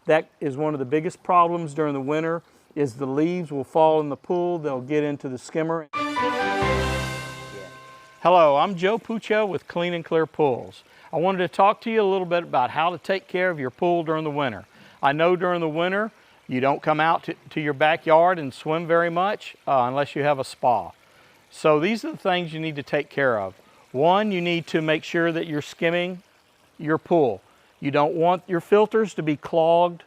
That is one of the biggest problems during the winter, is the leaves will fall in the pool, they'll get into the skimmer. Hello, I'm Joe Puccio with Clean and Clear Pools. I wanted to talk to you a little bit about how to take care of your pool during the winter. I know during the winter you don't come out to your backyard and swim very much unless you have a spa. So these are the things you need to take care of. One, you need to make sure that you're skimming your pool. You don't want your filters to be clogged,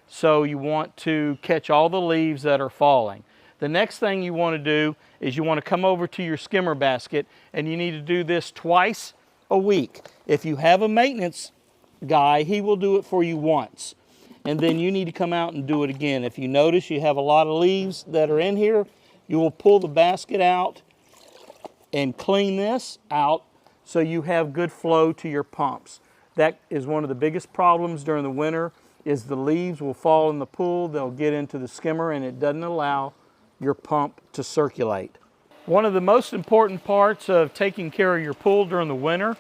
so you want to catch all the leaves that are falling. The next thing you want to do is you want to come over to your skimmer basket, and you need to do this twice a week. If you have a maintenance guy, he will do it for you once, and then you need to come out and do it again. If you notice you have a lot of leaves that are in here, you will pull the basket out and clean this out so you have good flow to your pumps. That is one of the biggest problems during the winter, is the leaves will fall in the pool, they'll get into the skimmer, and it doesn't allow your pump to circulate. One of the most important parts of taking care of your pool during the winter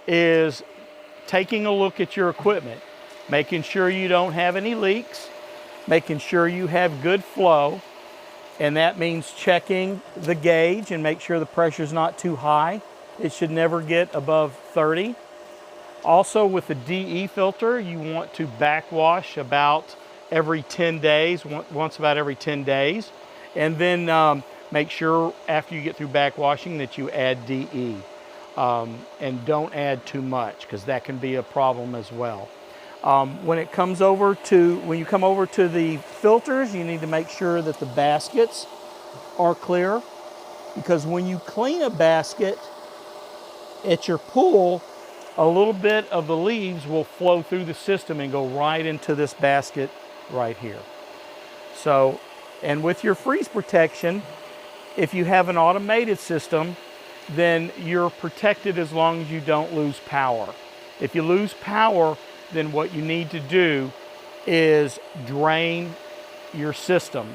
is taking a look at your equipment, making sure you don't have any leaks, making sure you have good flow, and that means checking the gauge and make sure the pressure's not too high. It should never get above 30. Also, with the DE filter, you want to backwash about every 10 days, once about every 10 days. And then make sure after you get through backwashing that you add DE. And don't add too much, because that can be a problem as well. When you come over to the filters, you need to make sure that the baskets are clear, because when you clean a basket at your pool, a little bit of the leaves will flow through the system and go right into this basket right here. So, and with your freeze protection, if you have an automated system, then you're protected as long as you don't lose power. If you lose power, then what you need to do is drain your system.